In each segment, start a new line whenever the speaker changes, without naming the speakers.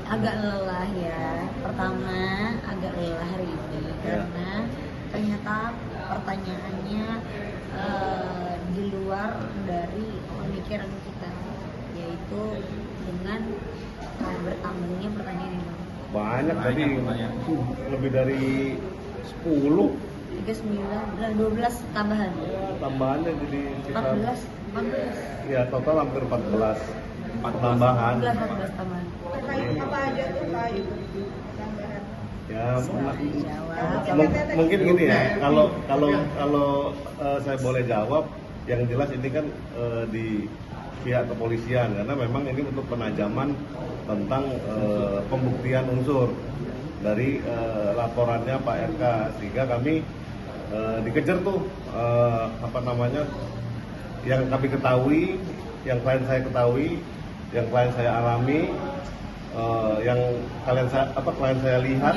Agak lelah ya. Pertama agak lelah hari ini karena ternyata pertanyaannya di luar dari pemikiran kita, yaitu dengan bertambahnya pertanyaan ini.
Banyak tadi, lebih dari 10.
9, 12 tambahan.
Tambahannya jadi sekitar
14.
ya total hampir 14 tambahan.
14 tambahan.
Terkait apa aja tuh Pak itu tambahan?
Ya
Jawab.
mungkin gini ya, kalau saya boleh jawab, yang jelas ini kan di pihak kepolisian, karena memang ini untuk penajaman tentang pembuktian unsur dari laporannya Pak RK, sehingga kami dikejar tuh yang kami ketahui, yang klien saya ketahui, yang klien saya alami, yang klien saya lihat,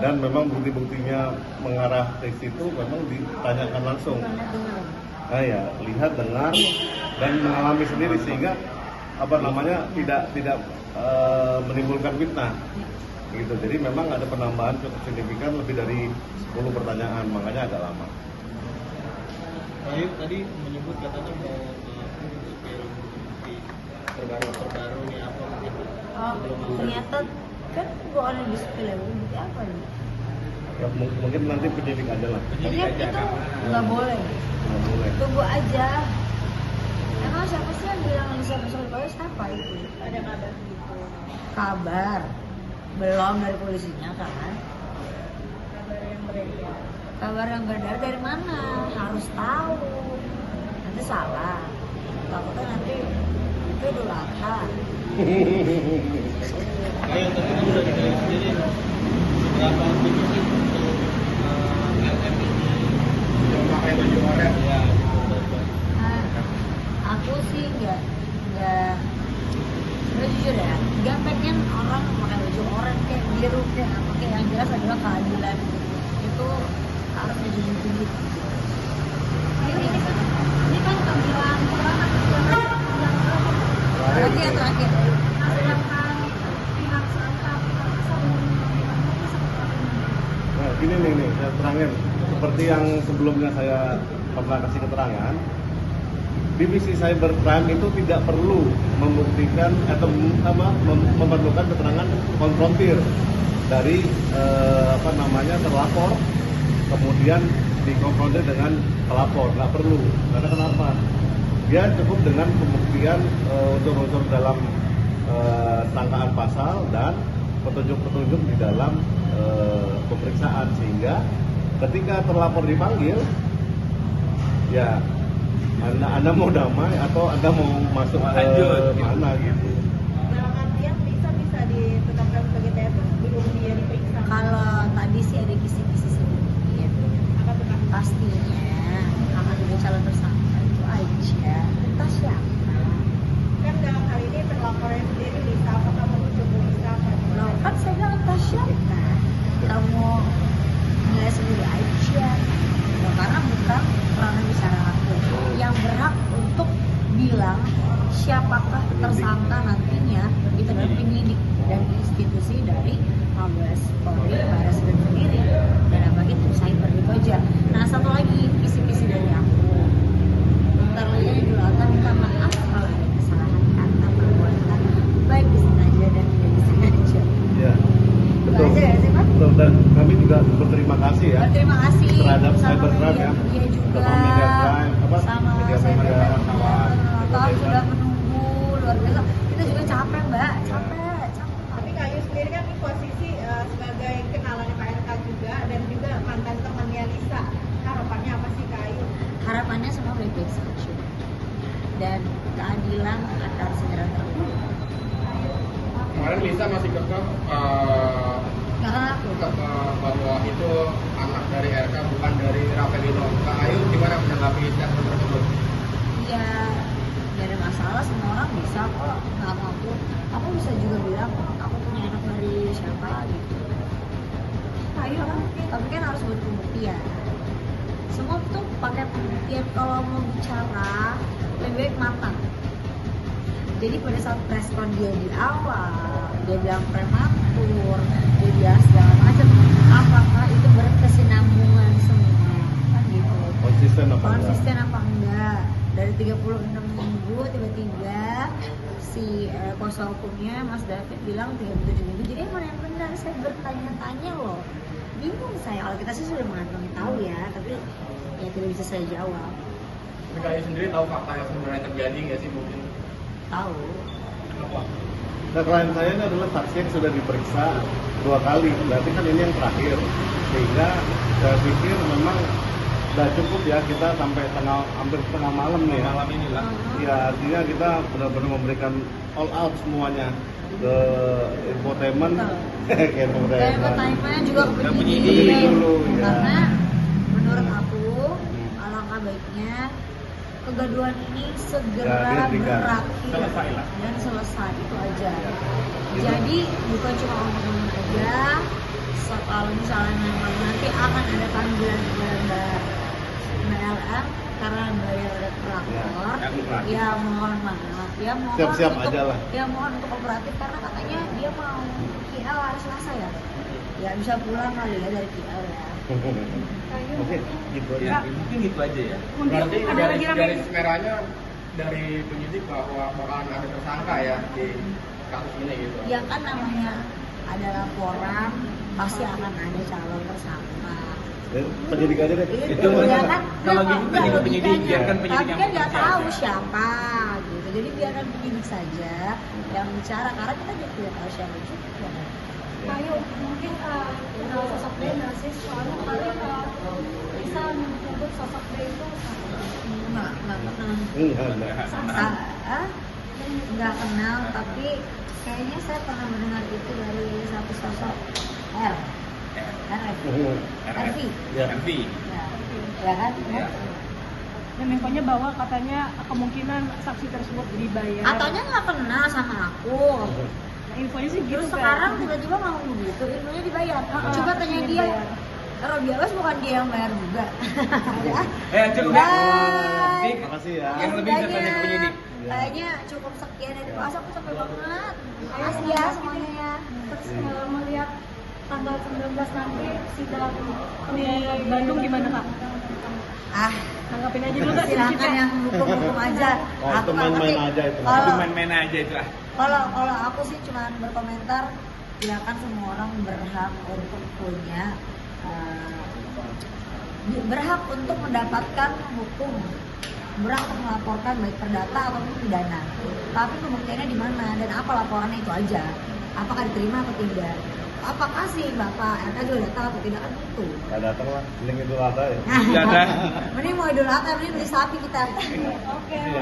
dan memang bukti-buktinya mengarah ke situ, memang ditanyakan langsung. Ya, lihat, dengar, dan mengalami sendiri, sehingga tidak menimbulkan fitnah gitu. Jadi memang ada penambahan cukup signifikan, lebih dari 10 pertanyaan, makanya agak lama.
Tadi menyebut katanya mau bukti terbaru nih apa mungkin?
Ternyata kan gua ada di spill bukti apa nih?
Ya, mungkin nanti penyidik aja lah.
Jadi itu nggak boleh.
Nggak boleh.
Tunggu aja. Emang siapa sih yang bilang Lisa Pesawat siapa itu?
Ada kabar gitu.
Kabar belum dari polisinya kan?
Kabar yang beredar.
Kabar yang beredar dari mana? Harus tahu. Nanti salah. Takutnya nanti itu Idul Adha.
Yang tadi kan udah dikasih sendiri seberapa optimis untuk LM ini yang pakai baju oranye ya gitu.
Aku sih nggak jujur ya, nggak pengen orang pakai baju oranye kayak biru kayak apa, kayak yang jelas adalah keadilan itu harus dijunjung tinggi. Ini kan keadilan berarti yang terakhir
Nah, gini nih, saya terangin. Seperti yang sebelumnya saya pernah kasih keterangan, divisi cybercrime itu tidak perlu membuktikan atau memerlukan keterangan konfrontir dari terlapor, kemudian dikonfrontir dengan pelapor, nggak perlu. Karena kenapa? Dia cukup dengan pembuktian unsur-unsur dalam sangkaan pasal dan petunjuk-petunjuk di dalam pemeriksaan, sehingga ketika terlapor dipanggil, ya anda mau damai atau Anda mau masuk ke mana gitu.
Dalam artian bisa ditetapkan sebagai TSS sebelum dia diperiksa.
kalau tadi sih ada kisi-kisi sedikit, pastinya akan jadi calon tersangka itu aja. Entah siapa.
Kan dalam hal ini terlapornya sendiri bisa apakah menuju bisa
Loh, kan saya bilang entah siapa. Kamu nilai sendiri aja. Loh, karena bukan peranan bicara aku yang berhak untuk bilang siapakah tersangka nantinya itu dari penyidik dan institusi dari Mabes Polri, Baris Krim sendiri, dan apa itu cyber itu aja. Nah, satu lagi kisi-kisi dari aku, bentar lagi Idul Adha, minta maaf kalau ada kesalahan kata perbuatan baik disengaja dan tidak disengaja.
Ya, betul.
Itu aja ya sih, Pak?
Betul, dan kami juga berterima kasih ya
Terima kasih
terhadap
sama
cybercrime ya,
media juga,
sama media crime,
sama
media
cybercrime. Tahu
Indonesia.
sudah menunggu luar biasa. Kita juga capek, Mbak, capek.
Tapi Kak Ayu sendiri kan di posisi sebagai kenalan Pak RK juga dan juga mantan temannya Lisa. Harapannya apa sih Kak Ayu?
Harapannya semua baik-baik saja dan keadilan akan segera terwujud.
Kemarin Lisa masih kekeh
Karena aku
bahwa itu anak dari RK bukan dari Rafaelino. Kak Ayu gimana menanggapi statement tersebut?
ya gak ada masalah, semua orang bisa kok. Nggak aku bisa juga bilang aku punya anak dari siapa gitu. Ayo kan, tapi kan harus buat pembuktian. Semua tuh pakai pembuktian. Kalau mau bicara lebih baik matang. Jadi pada saat respon dia di awal, dia bilang prematur, dia bilang segala macam, apakah itu berkesinambungan semua? Kan gitu.
Konsisten apa enggak?
Konsisten apa enggak? Dari 36 minggu tiba-tiba si kuasa hukumnya Mas David bilang 37 minggu. Jadi mana yang benar? Saya bertanya-tanya loh. Bingung saya, kalau kita sih sudah mengantongi tahu ya, tapi ya tidak bisa saya jawab.
Tapi Kak Ayu sendiri tahu fakta yang sebenarnya terjadi nggak sih mungkin?
Tahu.
Kenapa?
Nah, klien saya ini adalah saksi yang sudah diperiksa 2 kali, berarti kan ini yang terakhir. Sehingga saya pikir memang sudah cukup ya kita sampai hampir tengah malam nih.
Malam ini lah.
Ya artinya kita benar-benar memberikan all out semuanya ke infotainment, ke
Entertainment juga ke
Dan
penyidik.
penyidik dulu, ya.
Karena menurut aku alangkah baiknya kegaduhan ini segera
Ya, dihentikan.
berakhir
Selesai lah.
dan selesai, itu aja. Jadi bukan cuma omong-omong aja. Kalau misalnya memang nanti akan ada panggilan Mbak MLM karena bayar kooperator, ya mohon maaf, ya mohon
Siap-siap
untuk,
aja lah.
ya mohon untuk kooperatif karena katanya dia mau KL hari Selasa ya, ya bisa pulang kali ya dari KL ya.
Oke, gitu
Ya,
aja.
mungkin gitu aja ya.
Untuk
Berarti
ada lagi
garis merahnya dari penyidik bahwa bakalan ada tersangka ya di kasus ini gitu.
Ya kan namanya ada laporan, pasti akan ada calon tersangka.
Penyidik aja deh.
Itu
Ya kan,
kalau
nah,
gitu
enggak,
penyidik
logikanya.
biarkan penyidik
Tapi
yang
kan nggak
bekerja
tahu
aja.
siapa gitu. Jadi biarkan penyidik saja yang bicara karena kita juga tidak tahu siapa juga.
Ayo mungkin kenal sosok dia nggak sih? Soalnya kemarin bisa menyebut sosok dia itu
Nggak kenal.
Enggak.
Nggak kenal, tapi kayaknya saya pernah mendengar itu dari satu sosok RF.
Ya.
MV.
Ya kan?
Ya.
dan infonya bahwa katanya kemungkinan saksi tersebut dibayar.
Ataunya nggak kenal sama aku.
Infonya sih gitu.
Terus sekarang tiba-tiba mau begitu, ilmunya dibayar. Coba tanya dia. Kalau dia bukan dia yang bayar juga. Ya.
Cukup ya.
Bye.
Dik,
Makasih ya.
Yang lebih bisa tanya ke penyidik.
Kayaknya cukup sekian dari kelas, aku capek banget. Makasih ya semuanya ya.
Terus melihat tanggal 19 nanti sidang di Bandung gimana Kak? Tanggapin aja dulu Kak.
Silakan yang hukum aja.
Oh, itu
nggak
main-main
ngerti.
aja itu.
Kalau-
Itu main-main aja itu ah.
Kalau aku sih cuma berkomentar, ya kan semua orang berhak untuk punya berhak untuk mendapatkan hukum, berhak untuk melaporkan baik perdata ataupun pidana. Tapi pembuktiannya di mana dan apa laporannya itu aja. Apakah diterima atau tidak? Apakah sih Bapak RK juga datang atau tidak kan itu?
Gak datang lah, mending itu ada ya.
Nggak ada.
Mending mau Idul Adha, mending beli sapi kita.
Oke.